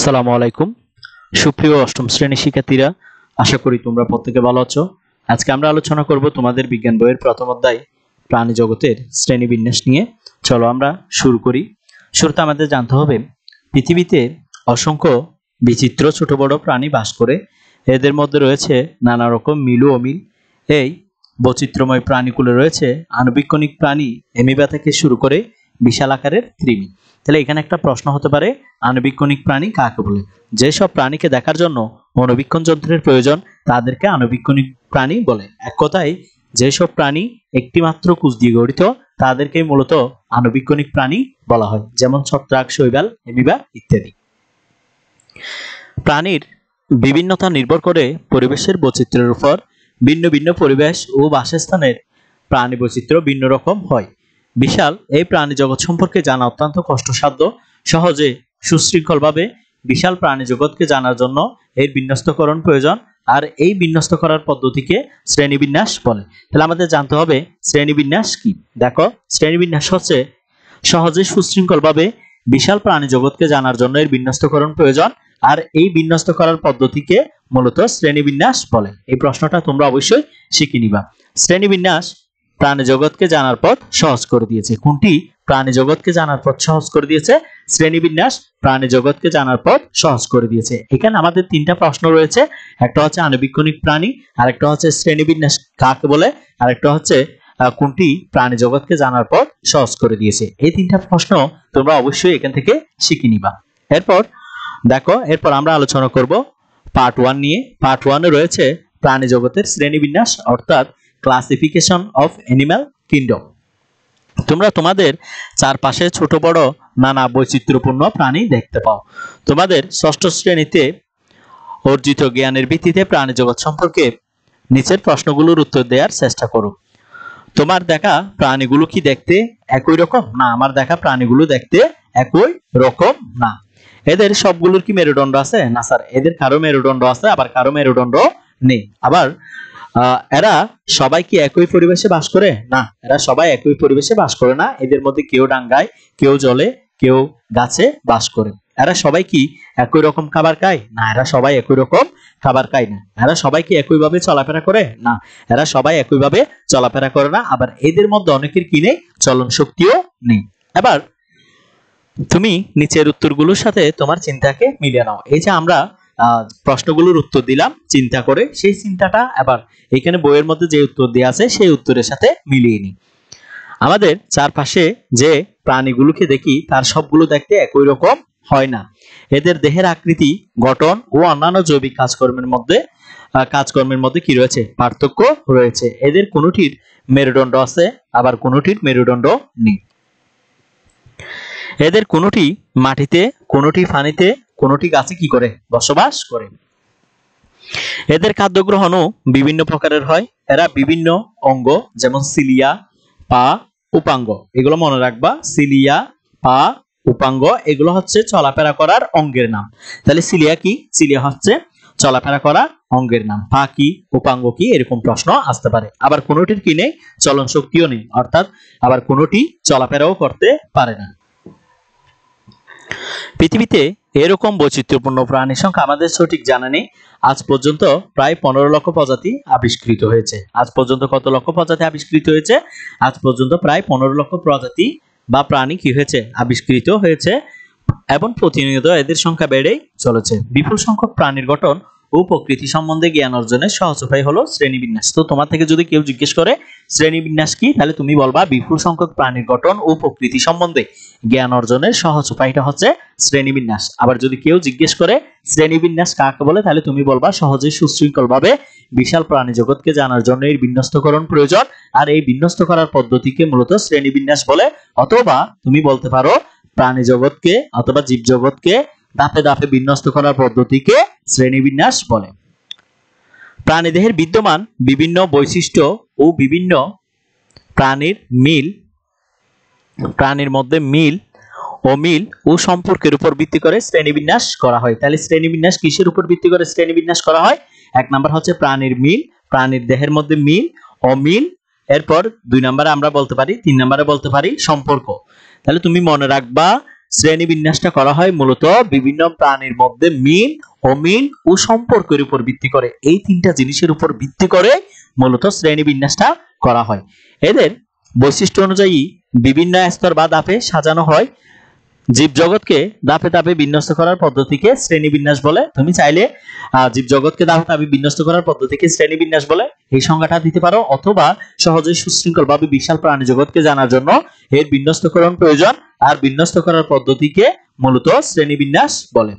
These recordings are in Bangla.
আসসালামু আলাইকুম সুপ্রিয় অষ্টম শ্রেণীর শিক্ষার্থীরা, আশা করি তোমরা প্রত্যেকে ভালো আছো। আজকে আমরা আলোচনা করব তোমাদের বিজ্ঞান বইয়ের প্রথম অধ্যায় প্রাণী জগতের শ্রেণীবিন্যাস নিয়ে। চলো আমরা শুরু করি। শুরুতে আমাদের জানতে হবে পৃথিবীতে অসংখ্য বিচিত্র ছোট বড় প্রাণী বাস করে। এদের মধ্যে রয়েছে নানা রকম মিল ও অমিল। এই বৈচিত্র্যময় প্রাণীগুলো রয়েছে আণুবীক্ষণিক প্রাণী অ্যামিবা থেকে শুরু করে বিশাল আকারের কৃমি। তাহলে এখানে একটা প্রশ্ন হতে পারে, আণুবীক্ষণিক প্রাণী কাকে বলে? যেসব প্রাণীকে দেখার জন্য অণুবীক্ষণ যন্ত্রের প্রয়োজন তাদেরকে আণুবীক্ষণিক প্রাণী বলে। এক কথায় যেসব প্রাণী একটি মাত্র কোষ দিয়ে গঠিত তাদেরকে মূলত আণুবীক্ষণিক প্রাণী বলা হয়, যেমন ছত্রাক, শৈবাল, অ্যামিবা ইত্যাদি। প্রাণীর বিভিন্নতা নির্ভর করে পরিবেশের বৈচিত্র্যের উপর। ভিন্ন ভিন্ন পরিবেশ ও বাসস্থানের প্রাণী বৈচিত্র্য ভিন্ন রকম হয়। বিশাল এই প্রাণী জগৎ সম্পর্কে জানা অত্যন্ত কষ্টসাধ্য। সহজে সুশৃঙ্খলভাবে বিশাল প্রাণী জগৎকে জানার জন্য এর বিন্যস্তকরণ প্রয়োজন, আর এই বিন্যস্ত করার পদ্ধতিকে শ্রেণীবিন্যাস বলে। তাহলে আমাদের জানতে হবে শ্রেণীবিন্যাস কি। দেখো, শ্রেণীবিন্যাস হচ্ছে সহজে সুশৃঙ্খলভাবে বিশাল প্রাণী জগৎকে জানার জন্য এর বিন্যস্তকরণ প্রয়োজন, আর এই বিন্যস্ত করার পদ্ধতিকে মূলত শ্রেণীবিন্যাস বলে। এই প্রশ্নটা তোমরা অবশ্যই শিখে নিবা। শ্রেণীবিন্যাস প্রাণী জগৎকে জানার পথ সহজ করে দিয়েছে। কোনটি প্রাণী জগৎকে জানার পথ সহজ করে দিয়েছে? শ্রেণীবিন্যাস প্রাণী জগৎকে জানার পথ সহজ করে দিয়েছে। এখানে আমাদের তিনটা প্রশ্ন রয়েছে। একটা হচ্ছে আণুবীক্ষণিক প্রাণী, আরেকটা হচ্ছে শ্রেণীবিন্যাস কাকে বলে, আরেকটা হচ্ছে কোনটি প্রাণী জগৎকে জানার পথ সহজ করে দিয়েছে। এই তিনটা প্রশ্ন তোমরা অবশ্যই এখান থেকে শিখে নিবা। এরপর আমরা আলোচনা করব পার্ট 1 নিয়ে। পার্ট 1 এ রয়েছে প্রাণী জগতের শ্রেণীবিন্যাস, অর্থাৎ ক্লাসিফিকেশন অফ অ্যানিমাল কিংডম। তোমরা তোমাদের চারপাশে ছোট বড় নানা বৈচিত্র্যপূর্ণ প্রাণী দেখতে পাও। তোমাদের ষষ্ঠ শ্রেণীতে অর্জিত জ্ঞানের ভিত্তিতে প্রাণী জগৎ সম্পর্কে নিচের প্রশ্নগুলোর উত্তর দেওয়ার চেষ্টা করো। তোমার দেখা প্রাণীগুলো কি দেখতে একই রকম? না, আমার দেখা প্রাণীগুলো দেখতে একই রকম না। এদের সবগুলোর কি মেরুদণ্ড আছে? না স্যার, এদের কারো মেরুদণ্ড আছে, আবার কারো মেরুদণ্ড নেই। আবার এরা সবাই কি একই পরিবেশে বাস করে? না, এরা সবাই একই পরিবেশে বাস করে না। এদের মধ্যে কেউ ডাঙ্গায়, কেউ জলে, কেউ গাছে বাস করে। এরা সবাই কি একই রকম খাবার খায়? না, এরা সবাই একই রকম খাবার খায় না। এরা সবাই কি একইভাবে চলাফেরা করে? না, এরা সবাই একইভাবে চলাফেরা করে না। আবার এদের মধ্যে অনেকের কি নেই? চলন শক্তিও নেই। এবার তুমি নিচের উত্তরগুলোর সাথে তোমার চিন্তাকে মিলিয়ে নাও। এই যে আমরা প্রশ্নগুলোর উত্তর দিলাম চিন্তা করে, সেই চিন্তাটা আবার এখানে বইয়ের মধ্যে যে উত্তর দেওয়া আছে সেই উত্তরের সাথে মিলিয়ে নিই। আমাদের চারপাশে যে প্রাণীগুলোকে দেখি তার সবগুলো দেখতে একই রকম হয় না। এদের দেহের আকৃতি, গঠন ও অন্যান্য জৈবিক কাজকর্মের মধ্যে কি রয়েছে? পার্থক্য রয়েছে। এদের কোনোটির মেরুদণ্ড আছে, আবার কোনোটির মেরুদণ্ড নেই। এদের কোনোটি মাটিতে, কোনোটি পানিতে, কোনোটি গাছে কি করে? বসবাস করে। এদের খাদ্য গ্রহণও বিভিন্ন প্রকারের হয়। এরা বিভিন্ন অঙ্গ, যেমন সিলিয়া, পা, উপাঙ্গ, এগুলো মনে রাখবা। সিলিয়া, পা, উপাঙ্গ এগুলো হচ্ছে চলাফেরা করার অঙ্গের নাম। তাহলে সিলিয়া কি? সিলিয়া হচ্ছে চলাফেরা করা অঙ্গের নাম। পা কি? উপাঙ্গ কি? এরকম প্রশ্ন আসতে পারে। আবার কোনোটির কি নেই? চলন শক্তিও নেই, অর্থাৎ আবার কোনোটি চলাফেরাও করতে পারে না। পৃথিবীতে এরকম বৈচিত্র্যপূর্ণ প্রাণীর সংখ্যা আমাদের সঠিক জানা নেই। আজ পর্যন্ত প্রায় 15 লক্ষ প্রজাতি আবিষ্কৃত হয়েছে। আজ পর্যন্ত কত লক্ষ প্রজাতি আবিষ্কৃত হয়েছে? আজ পর্যন্ত প্রায় 15 লক্ষ প্রজাতি বা প্রাণী কি হয়েছে? আবিষ্কৃত হয়েছে, এবং প্রতিনিয়ত এদের সংখ্যা বেড়েই চলেছে। বিপুল সংখ্যক প্রাণীর গঠন ও প্রকৃতি সম্বন্ধে জ্ঞান অর্জনের সহজ উপায় হলো শ্রেণীবিন্যাস। তো তোমার থেকে যদি কেউ জিজ্ঞেস করে শ্রেণীবিন্যাস কি, তাহলে তুমি বলবা বিপুল সংখ্যক প্রাণীর গঠন ও প্রকৃতি সম্বন্ধে জ্ঞান অর্জনের সহজ উপায়টা হচ্ছে শ্রেণীবিন্যাস। আবার যদি কেউ জিজ্ঞেস করে শ্রেণীবিন্যাস কাকে বলে, তাহলে তুমি বলবা সহজে সুশৃঙ্খলভাবে বিশাল প্রাণী জগৎকে জানার জন্য এর বিন্যস্তকরণ প্রয়োজন, আর এই বিন্যস্ত করার পদ্ধতিকে মূলত শ্রেণীবিন্যাস বলে। অথবা তুমি বলতে পারো প্রাণী জগৎকে অথবা জীব জগৎকে ধাপে ধাপে বিন্যস্ত করার পদ্ধতিকে শ্রেণীবিন্যাস বলে। প্রাণীদেহের বিদ্যমান বিভিন্ন বৈশিষ্ট্য ও বিভিন্ন প্রাণীর মধ্যে মিল, অমিল ও সম্পর্কের উপর ভিত্তি করে শ্রেণীবিন্যাস করা হয়। তাহলে শ্রেণীবিন্যাস কিসের উপর ভিত্তি করে শ্রেণীবিন্যাস করা হয়? এক নাম্বার হচ্ছে প্রাণীর মিল, প্রাণীর দেহের মধ্যে মিল, অমিল। এরপর 2 নম্বরে আমরা বলতে পারি, 3 নম্বরে বলতে পারি সম্পর্ক। তাহলে তুমি মনে রাখবা শ্রেণীবিন্যাসটা করা হয় মূলত বিভিন্ন প্রাণীর মধ্যে মিল, অমিল ও সম্পর্কের উপর ভিত্তি করে। এই তিনটা জিনিসের উপর ভিত্তি করে মূলত শ্রেণীবিন্যাসটা করা হয়। এদের বৈশিষ্ট্য অনুযায়ী বিভিন্ন স্তর বা ধাপে সাজানো হয়। জীবজগৎকে ধাপে ধাপে বিন্যস্ত করার পদ্ধতিকে শ্রেণীবিন্যাস বলে। তুমি চাইলে জীবজগৎকে ধাপে ধাপে বিন্যস্ত করার পদ্ধতিকে শ্রেণীবিন্যাস বলে এই সংজ্ঞাটা দিতে পারো, অথবা সহজেই সুশৃঙ্খলভাবে বিশাল প্রাণী জগৎকে জানার জন্য এর বিন্যস্তকরণ প্রয়োজন, আর বিন্যস্ত করার পদ্ধতিকে মূলত শ্রেণীবিন্যাস বলে।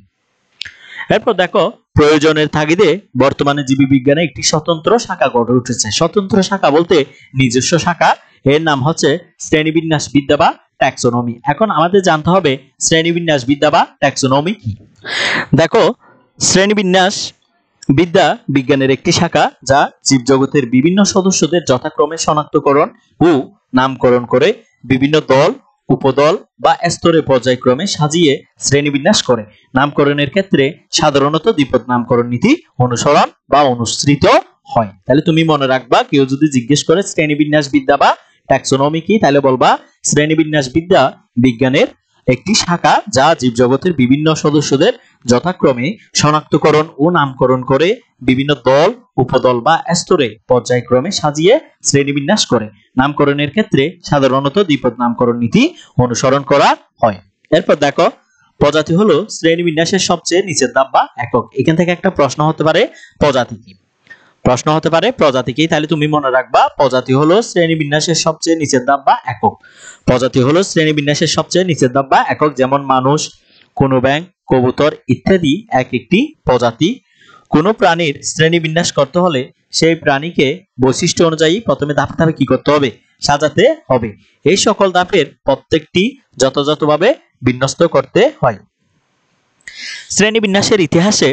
এরপর দেখো, প্রয়োজনের তাগিদে বর্তমানে জীববিজ্ঞানে একটি স্বতন্ত্র শাখা গড়ে উঠেছে। স্বতন্ত্র শাখা বলতে নিজস্ব শাখা, এর নাম হচ্ছে শ্রেণীবিন্যাস বিদ্যা বা ট্যাক্সোনমি। এখন আমাদের জানতে হবে শ্রেণীবিন্যাস বিদ্যা বা ট্যাক্সোনমি কি। দেখো, শ্রেণীবিন্যাস বিদ্যা বিজ্ঞানের একটি শাখা যা জীবজগতের বিভিন্ন সদস্যদের যথাক্রমে শনাক্তকরণ ও নামকরণ করে বিভিন্ন দল, উপদল বা স্তরে পর্যায়ক্রমে সাজিয়ে শ্রেণীবিন্যাস করে। নামকরণের ক্ষেত্রে সাধারণত দ্বিপদ নামকরণ নীতি অনুসরণ বা অনুসৃত হয়। তাহলে তুমি মনে রাখবা, কেউ যদি জিজ্ঞেস করে শ্রেণীবিন্যাস বিদ্যা বা ট্যাক্সোনমি কি, তাহলে বলবা শ্রেণীবিন্যাস বিদ্যা বিজ্ঞানের একটি শাখা যা জীবজগতের বিভিন্ন সদস্যদের যথাক্রমে শনাক্তকরণ ও নামকরণ করে বিভিন্ন দল, উপদল বা স্তরে পর্যায়ক্রমে সাজিয়ে শ্রেণীবিন্যাস করে। নামকরণের ক্ষেত্রে সাধারণত দ্বিপদ নামকরণ নীতি অনুসরণ করা হয়। এরপর দেখো, প্রজাতি হলো শ্রেণীবিন্যাসের সবচেয়ে নিচের ধাপ বা একক। এখান থেকে একটা প্রশ্ন হতে পারে, প্রজাতি কি? প্রশ্ন হতে পারে প্রজাতি কি, তাহলে তুমি মনে রাখবা প্রজাতি হলো শ্রেণীবিন্যাসের সবচেয়ে নিচের ধাপ বা একক। প্রজাতি হলো শ্রেণীবিন্যাসের সবচেয়ে নিচের ধাপ বা একক। যেমন মানুষ, কোনো ব্যাঙ, কবুতর ইত্যাদি এক একটি প্রজাতি। কোনো প্রাণীর শ্রেণীবিন্যাস করতে হলে সেই প্রাণীকে বৈশিষ্ট্য অনুযায়ী প্রথমে ধাপে ধাপে কি করতে হবে? সাজাতে হবে। এই সকল ধাপের প্রত্যেকটি যথাযথভাবে বিন্যস্ত করতে হয়। শ্রেণীবিন্যাসের ইতিহাসে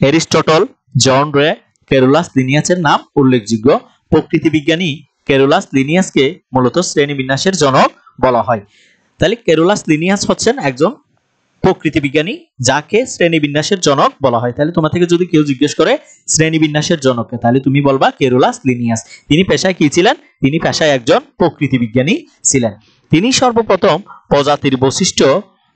এরিস্টটল, জন রে, কেরুলাস লিনিয়াসের নাম উল্লেখযোগ্য। প্রকৃতি বিজ্ঞানী কেরুলাস লিনিয়াসকে মূলত শ্রেণীবিন্যাসের জনক বলা হয়। তাহলে কেরুলাস লিনিয়াস হচ্ছেন একজন প্রকৃতি বিজ্ঞানী যাকে শ্রেণীবিন্যাসের জনক বলা হয়। তাহলে তোমার থেকে যদি কেউ জিজ্ঞেস করে শ্রেণীবিন্যাসের জনককে, তাহলে তুমি বলবা কেরুলাস লিনিয়াস। তিনি পেশায় কি ছিলেন? তিনি পেশায় একজন প্রকৃতি বিজ্ঞানী ছিলেন। তিনি সর্বপ্রথম প্রজাতির বৈশিষ্ট্য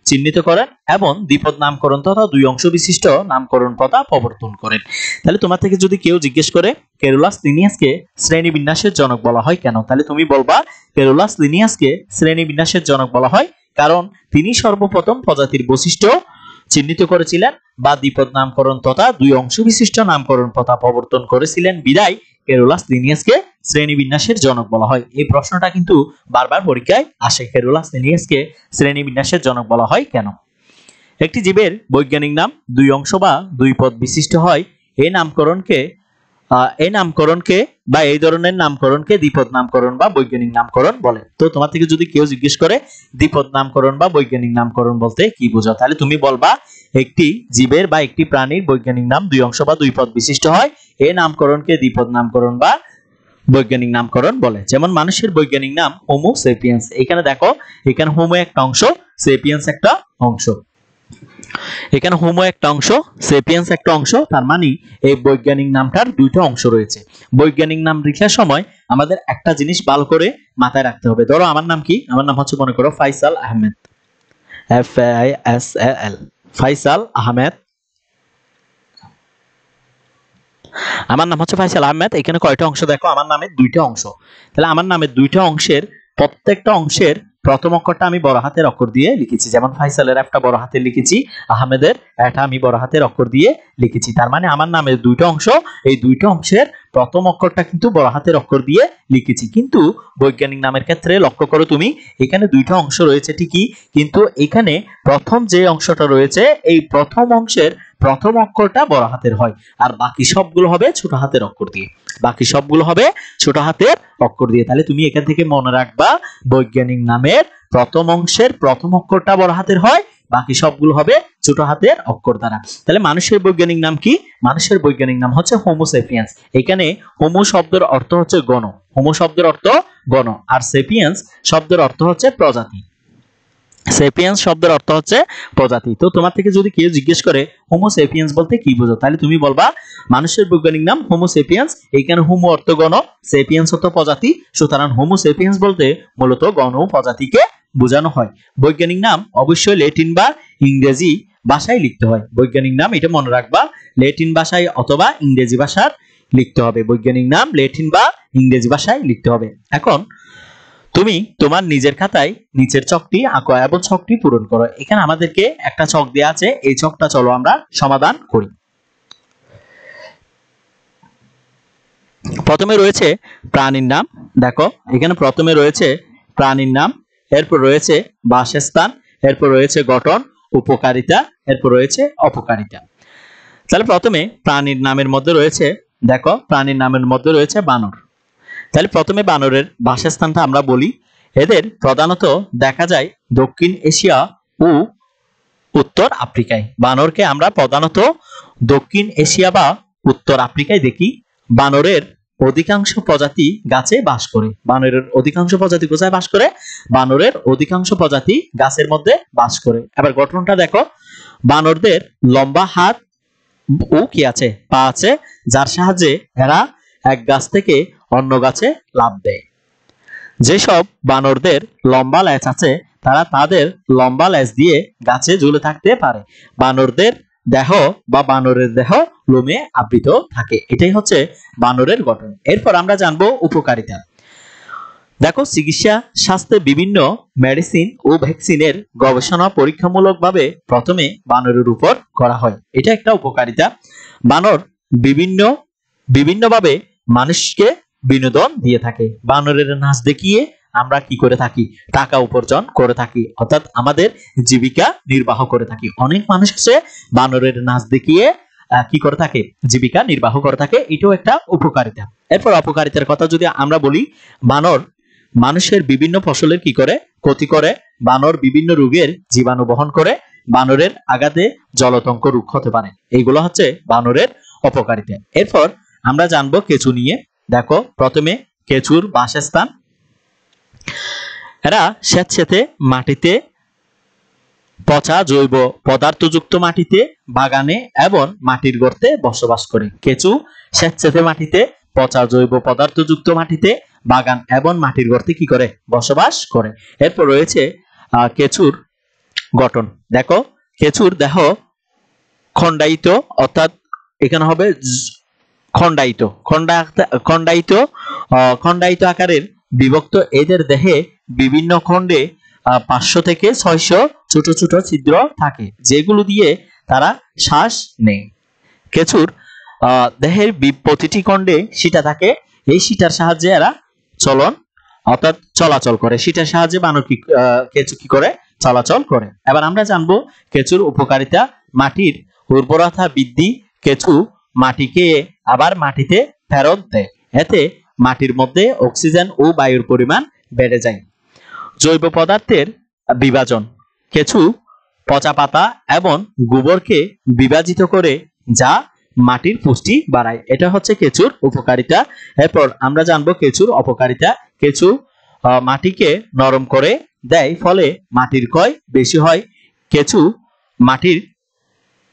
চিহ্নিত করেন এবং দ্বিপদ নামকরণ তথা দুই অংশ বিশিষ্ট নামকরণ প্রথা প্রবর্তন করেন। তাহলে তোমার থেকে যদি কেউ জিজ্ঞেস করে কেরুলাস লিনিয়াসকে শ্রেণীবিন্যাসের জনক বলা হয় কেন, তাহলে তুমি বলবা কেরুলাস লিনিয়াসকে শ্রেণীবিন্যাসের জনক বলা হয় কারণ তিনি সর্বপ্রথম প্রজাতির বৈশিষ্ট্য চিহ্নিত করেছিলেন বা দ্বিপদ নামকরণ তথা দুই অংশ বিশিষ্ট নামকরণ প্রথা প্রবর্তন করেছিলেন, বিদায় কেরুলাস লিনিয়াসকে শ্রেণীবিন্যাসের জনক বলা হয়। এই প্রশ্নটা কিন্তু বারবার পরীক্ষায় আসে, কেরুলাস লিনিয়াসকে শ্রেণীবিন্যাসের জনক বলা হয় কেন। একটি জীবের বৈজ্ঞানিক নাম দুই অংশ বা দুই পদ বিশিষ্ট হয়। এই নামকরণকে বা এই ধরনের নামকরণকে দ্বিপদ নামকরণ বা বৈজ্ঞানিক নামকরণ বলে। তো তোমার থেকে যদি কেউ জিজ্ঞেস করে দ্বিপদ নামকরণ বা বৈজ্ঞানিক নামকরণ বলতে কি বোঝাও, তাহলে তুমি বলবা একটি জীবের বা একটি প্রাণীর বৈজ্ঞানিক নাম দুই অংশ বা দুই পদ বিশিষ্ট হয়। এই নামকরণকে দ্বিপদ নামকরণ বা বৈজ্ঞানিক নামকরণ বলে। যেমন মানুষের বৈজ্ঞানিক নাম হোমো সেপিয়েন্স। এখানে দেখো, এখানে হোমো একটা অংশ, সেপিয়েন্স একটা অংশ। এখানে হোমো একটা অংশ, সেপিয়েন্স একটা অংশ, তার মানে এই বৈজ্ঞানিক নামটার দুইটা অংশ রয়েছে। বৈজ্ঞানিক নাম লেখার সময় আমাদের একটা জিনিস ভালো করে মাথায় রাখতে হবে। ধরো আমার নাম কি? আমার নাম হচ্ছে মনে করো ফাইসাল আহমেদ, FAISAL, ফাইসাল আহমেদ। আমার নাম হচ্ছে ফাইসাল আহমেদ। এখানে কয়টা অংশ দেখো? আমার নামের দুইটা অংশ। তাহলে আমার নামের দুইটা অংশের প্রত্যেকটা অংশের প্রথম অক্ষরটা আমি বড় হাতের অক্ষর দিয়ে লিখেছি। যেমন ফাইসালের একটা বড় হাতে লিখেছি, আহমেদের এটা আমি বড় হাতের অক্ষর দিয়ে লিখেছি। তার মানে আমার নামের দুইটা অংশ, এই দুইটা অংশের প্রথম অক্ষরটা কিন্তু বড় হাতের অক্ষর দিয়ে লিখেছি। কিন্তু বৈজ্ঞানিক নামের ক্ষেত্রে লক্ষ্য করো তুমি, এখানে দুইটা অংশ রয়েছে ঠিকই, কিন্তু এখানে প্রথম যে অংশটা রয়েছে এই প্রথম অংশের প্রথম অক্ষরটা বড় হাতের হয়, আর বাকি সবগুলো হবে ছোট হাতের অক্ষর দিয়ে। বাকি সবগুলো হবে ছোট হাতের অক্ষর দিয়ে। তাহলে তুমি এখান থেকে মনে রাখবা বৈজ্ঞানিক নামের প্রথম অংশের প্রথম অক্ষরটা বড় হাতের হয়, বাকি সবগুলো হবে ছোট হাতের অক্ষর দ্বারা। তাহলে মানুষের বৈজ্ঞানিক নাম কি? মানুষের বৈজ্ঞানিক নাম হচ্ছে হোমো সেপিয়েন্স। এখানে হোমো শব্দের অর্থ হচ্ছে গণ, হোমো শব্দের অর্থ গণ, আর সেপিয়েন্স শব্দের অর্থ হচ্ছে প্রজাতি। সেপিয়েন্স শব্দের অর্থ হচ্ছে প্রজাতি। তো তোমার থেকে যদি কেউ জিজ্ঞেস করে হোমো সেপিয়েন্স বলতে কি বোঝো, তাহলে তুমি বলবা মানুষের বৈজ্ঞানিক নাম হোমো সেপিয়েন্স। এখানে হোমো অর্থ গণ, সেপিয়েন্স অর্থ প্রজাতি, সুতরাং হোমো সেপিয়েন্স বলতে মূলত গণ ও প্রজাতিকে বোঝানো হয়। বৈজ্ঞানিক নাম অবশ্যই ল্যাটিন বা ইংরেজি ভাষায় লিখতে হয়। বৈজ্ঞানিক নাম এটা মনে রাখবা, ল্যাটিন ভাষায় অথবা ইংরেজি ভাষার লিখতে হবে। বৈজ্ঞানিক নাম ল্যাটিন বা ইংরেজি ভাষায় লিখতে হবে। এখন তুমি তোমার নিজের খাতায় নিচের ছকটি আঁকো এবং ছকটি পূরণ করো। এখানে আমাদেরকে একটা ছক দেওয়া আছে, এই ছকটা চলো আমরা সমাধান করি। প্রথমে রয়েছে প্রাণীর নাম। দেখো এখানে প্রথমে রয়েছে প্রাণীর নাম, এরপর রয়েছে বাসস্থান, এরপর রয়েছে গঠন, উপকারিতা, এরপর রয়েছে অপকারিতা। তাহলে প্রথমে প্রাণীর নামের মধ্যে রয়েছে, দেখো প্রাণীর নামের মধ্যে রয়েছে বানর। তাহলে প্রথমে বানরের বাসস্থানটা আমরা বলি। এদের প্রধানত দেখা যায় দক্ষিণ এশিয়া ও উত্তর আফ্রিকায়। বানরকে আমরা প্রধানত দক্ষিণ এশিয়া বা উত্তর আফ্রিকায় দেখি। বানরের অধিকাংশ প্রজাতি গাছে বাস করে। বানরের অধিকাংশ প্রজাতি কোথায় বাস করে? বানরের অধিকাংশ প্রজাতি গাছের মধ্যে বাস করে। এবার গঠনটা দেখো, বানরদের লম্বা হাত ও কি আছে, পা আছে, যার সাহায্যে এরা এক গাছ থেকে অন্য গাছে লাফ দেয়। যেসব বানরদের লম্বা লেজ আছে তারা তাদের লম্বা লেজ দিয়ে গাছে ঝুলে থাকতে পারে। বানরদের দেহ বা বানরের দেহ লোমে আবৃত থাকে। এটাই হচ্ছে বানরের গঠন। এরপর আমরা জানবো উপকারিতা। দেখো চিকিৎসা শাস্ত্রে বিভিন্ন মেডিসিন ও ভ্যাকসিনের গবেষণা পরীক্ষামূলকভাবে প্রথমে বানরের উপর করা হয়। এটা একটা উপকারিতা। বানর বিভিন্নভাবে মানুষকে বিনোদন দিয়ে থাকে। বানরের নাচ দেখিয়ে আমরা কি করে থাকি? টাকা উপার্জন করে থাকি, অর্থাৎ আমাদের জীবিকা নির্বাহ করে থাকি। অনেক মানুষ আছে বানরের নাচ দেখিয়ে কি করে থাকে? জীবিকা নির্বাহ করে থাকে। এটাও একটা উপকারিতা। এরপর অপকারিতার কথা যদি আমরা বলি, বানর মানুষের বিভিন্ন ফসলের কি করে? ক্ষতি করে। বানর বিভিন্ন রোগের জীবাণু বহন করে। বানরের আঘাতে জলতঙ্ক রোগ হতে পারে। এইগুলো হচ্ছে বানরের অপকারিতা। এরপর আমরা জানবো কেঁচু নিয়ে। দেখো প্রথমে কেঁচুর বাসস্থান। এরা স্যাঁতসেঁতে মাটিতে, পচা জৈব পদার্থযুক্ত মাটিতে, বাগানে এবং মাটির গর্তে বসবাস করে। কেঁচু স্যাঁতসেঁতে মাটিতে, পচা জৈব পদার্থযুক্ত মাটিতে, বাগান এবং মাটির গর্তে কি করে? বসবাস করে। এরপর রয়েছে কেঁচুর গঠন। দেখো কেঁচুর দেহ খণ্ডায়িত, অর্থাৎ এখানে হবে খণ্ডায়িত খণ্ডায়িত খণ্ডায়িত আকারের বিভক্ত। এদের দেহে বিভিন্ন খণ্ডে 500 থেকে 600 ছোট ছোট ছিদ্র থাকে, যেগুলো দিয়ে তারা শ্বাস নেয়। কেঁচুর দেহের প্রতিটি খণ্ডে শিটা থাকে। এই শিটার সাহায্যে এরা অর্থাৎ চলাচল করে। শিটার সাহায্যে বানর কেঁচু কি করে? চলাচল করে। এবার আমরা জানবো কেঁচুর উপকারিতা। মাটির উর্বরতা বৃদ্ধি। কেঁচু মাটিকে আবার মাটিতে ফেরত দেয়। এতে মাটির মধ্যে অক্সিজেন ও বায়ুর পরিমাণ বেড়ে যায়। জৈব পদার্থের বিভাজন। কেঁচু পচা পাতা এবং গোবরকে বিভাজিত করে, যা মাটির পুষ্টি বাড়ায়। এটা হচ্ছে কেঁচুর উপকারিতা। এরপর আমরা জানবো কেঁচুর অপকারিতা। কেঁচু মাটিকে নরম করে দেয়, ফলে মাটির ক্ষয় বেশি হয়। কেঁচু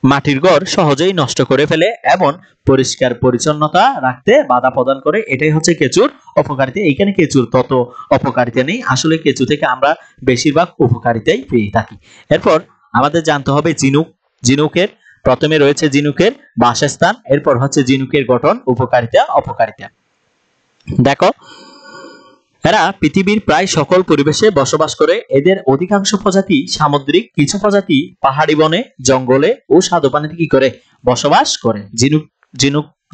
মাটির ঘর সহজেই নষ্ট করে ফেলে এবং পরিষ্কার পরিচ্ছন্নতা রাখতে বাধা প্রদান করে। এটাই হচ্ছে কেঁচুর অপকারিতা। এইখানে কেঁচুর তত অপকারিতা নেই, আসলে কেঁচু থেকে আমরা বেশিরভাগ উপকারিতাই পেয়ে থাকি। এরপর আমাদের জানতে হবে ঝিনুক। ঝিনুকের প্রথমে রয়েছে ঝিনুকের বাসস্থান, এরপর হচ্ছে ঝিনুকের গঠন, উপকারিতা, অপকারিতা। দেখো এরা পৃথিবীর প্রায় সকল পরিবেশে বসবাস করে। এদের অধিকাংশ প্রজাতি সামুদ্রিক, কিছু প্রজাতি পাহাড়ি বনে, জঙ্গলে ও স্বাদু পানিতে কি করে? বসবাস করে।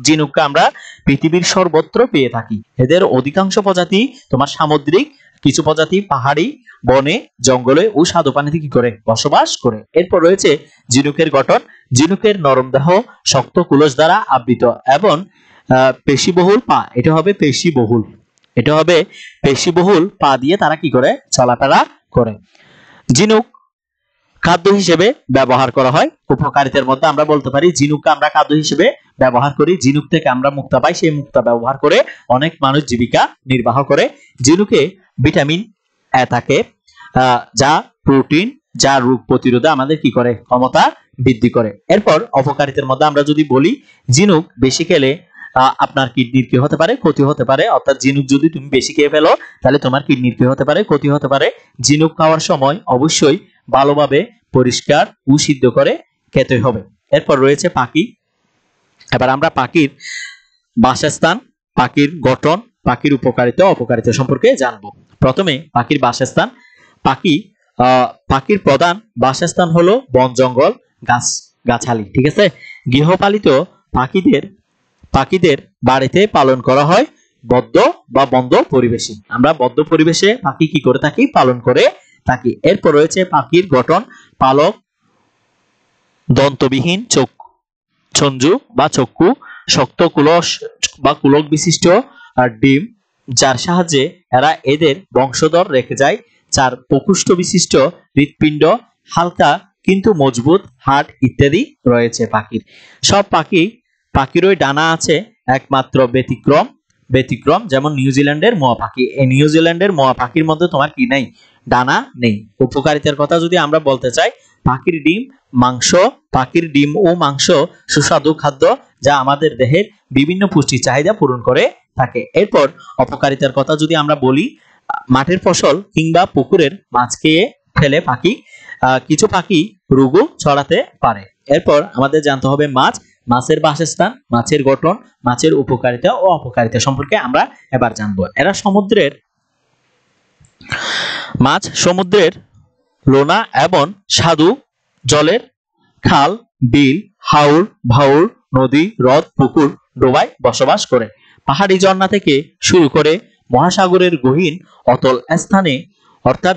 ঝিনুককে আমরা পৃথিবীর সর্বত্র পেয়ে থাকি। এদের অধিকাংশ প্রজাতি তোমার সামুদ্রিক, কিছু প্রজাতি পাহাড়ি বনে, জঙ্গলে ও স্বাদু পানিতে কি করে? বসবাস করে। এরপর রয়েছে ঝিনুকের গঠন। ঝিনুকের নরম দেহ শক্ত কুলস দ্বারা আবৃত এবং পেশিবহুল পা। এটা হবে পেশিবহুল পা দিয়ে তারা কি করে? চলাফেরা করে। ঝিনুক খাদ্য হিসেবে ব্যবহার করা হয়। উপকারিতার মধ্যে আমরা বলতে পারি ঝিনুককে আমরা খাদ্য হিসেবে ব্যবহার করি। ঝিনুক থেকে আমরা মুক্তা পাই, সেই মুক্তা ব্যবহার করে অনেক মানুষ জীবিকা নির্বাহ করে। ঝিনুকে ভিটামিন এ থাকে, যা প্রোটিন, যা রোগ প্রতিরোধে আমাদের কি করে? ক্ষমতা বৃদ্ধি করে। এরপর অপকারিতার মধ্যে আমরা যদি বলি, ঝিনুক বেশি খেলে আপনার কিডনির কি হতে পারে, ক্ষতি হতে পারে। অর্থাৎ ঝিনুক যদি তুমি বেশি খেয়ে ফেলো তাহলে তোমার কিডনির কি হতে পারে, ক্ষতি হতে পারে। ঝিনুক খাওয়ার সময় অবশ্যই ভালোভাবে পরিষ্কার ও সিদ্ধ করে খেতে হবে। এরপর রয়েছে পাখি। এবার আমরা পাখির বাসস্থান, পাখির গঠন, পাখির উপকারিতা অপকারিতা সম্পর্কে জানবো। প্রথমে পাখির বাসস্থান। পাখির প্রধান বাসস্থান হলো বন জঙ্গল, গাছালি। ঠিক আছে। গৃহপালিত পাখিদের বাড়িতে পালন করা হয় বদ্ধ বা বন্ধ পরিবেশে। আমরা বদ্ধ পরিবেশে পাখি কি করে থাকি, পালন করে থাকি। এরপর রয়েছে পাখির গঠন। পালক, দন্তবিহীন চঞ্জু বা চক্ষু, শক্ত কুলক বিশিষ্ট ডিম, যার সাহায্যে এরা এদের বংশধর রেখে যায়। 4 প্রকোষ্ঠ বিশিষ্ট হৃৎপিণ্ড, হালকা কিন্তু মজবুত হাড় ইত্যাদি রয়েছে পাখির। সব পাখিরই ডানা আছে, একমাত্র ব্যতিক্রম যেমন নিউজিল্যান্ডের মোয়া পাখি। এই নিউজিল্যান্ডের মোয়া পাখির মধ্যে তোমার কি নেই, ডানা নেই। উপকারিতার কথা যদি আমরা বলতে চাই, পাখির ডিম ও মাংস সুস্বাদু খাদ্য, যা আমাদের দেহের বিভিন্ন পুষ্টি চাহিদা পূরণ করে থাকে। এরপর অপকারিতার কথা যদি আমরা বলি, মাঠের ফসল কিংবা পুকুরের মাছ খেয়ে ফেলে কিছু পাখি রোগও ছড়াতে পারে। এরপর আমাদের জানতে হবে মাছের বাসস্থান, মাছের গঠন, মাছের উপকারিতা ও অপকারিতা সম্পর্কে আমরা এবার জানবো। এরা সমুদ্রের লোনা এবং স্বাদু জলের খাল, বিল, হাওর, ভাউর, নদী, হ্রদ, পুকুর, ডোবায় বসবাস করে। পাহাড়ি ঝর্ণা থেকে শুরু করে মহাসাগরের গহীন অতল স্থানে, অর্থাৎ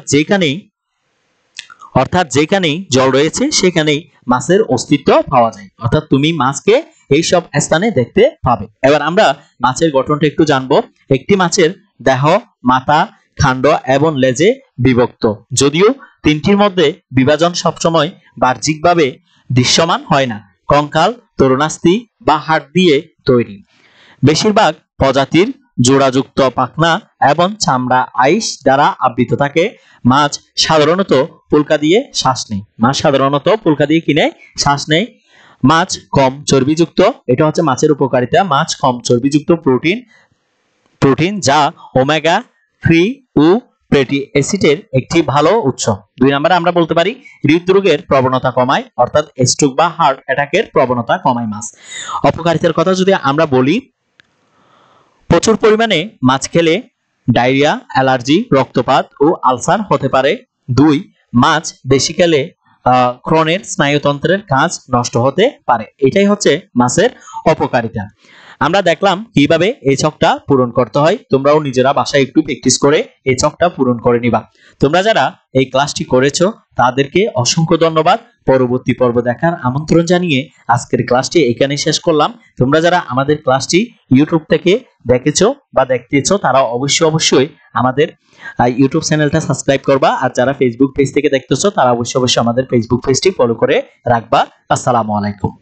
যেখানেই জল রয়েছে সেখানেই মাছের অস্তিত্ব পাওয়া যায়। অর্থাৎ তুমি মাছকে এইসব স্থানে দেখতে পাবে। এবার আমরা মাছের গঠনটা একটু জানবো। একটি মাছের দেহ মাথা, খান্ড এবং লেজে বিভক্ত, যদিও তিনটির মধ্যে বিভাজন সবসময় বাহ্যিকভাবে দৃশ্যমান হয় না। কঙ্কাল, তরুণাস্থি বা হাড় দিয়ে তৈরি। বেশিরভাগ প্রজাতির জোড়াযুক্ত পাখনা এবং চামড়া আইস দ্বারা আবৃত থাকে। মাছ সাধারণত পুলকা দিয়ে শ্বাস নেয়। মাছ কম চর্বিযুক্ত। এটা হচ্ছে মাছের উপকারিতা। মাছ কম চর্বিযুক্ত প্রোটিন যা ওমেগা 3 ও ফ্যাটি অ্যাসিডের একটি ভালো উৎস। 2 নম্বরে আমরা বলতে পারি হৃদরোগের প্রবণতা কমায়, অর্থাৎ স্ট্রোক বা হার্ট অ্যাটাকের প্রবণতা কমায় মাছ। অপকারিতার কথা যদি আমরা বলি, প্রচুর পরিমাণে মাছ খেলে ডায়রিয়া, অ্যালার্জি, রক্তপাত ও আলসার হতে পারে। 2 মাছ বেশি খেলে ক্রোনের স্নায়ুতন্ত্রের কাজ নষ্ট হতে পারে। এটাই হচ্ছে মাছের অপকারিতা। আমরা দেখলাম কিভাবে এই ছকটা পূরণ করতে হয়। তোমরাও নিজেরা বাসায় একটু প্র্যাকটিস করে এই ছকটা পূরণ করে নিবা। তোমরা যারা এই ক্লাসটি করেছো তাদেরকে অসংখ্য ধন্যবাদ। পরবর্তী পর্ব দেখার আমন্ত্রণ জানিয়ে আজকের ক্লাসটি এখানেই শেষ করলাম। তোমরা যারা আমাদের ক্লাসটি ইউটিউব থেকে দেখেছো বা দেখতেছো তারা অবশ্যই আমাদের ইউটিউব চ্যানেলটা সাবস্ক্রাইব করবা। আর যারা ফেসবুক পেজ থেকে দেখতেছো তারা অবশ্যই আমাদের ফেসবুক পেজটি ফলো করে রাখবা। আসসালামু আলাইকুম।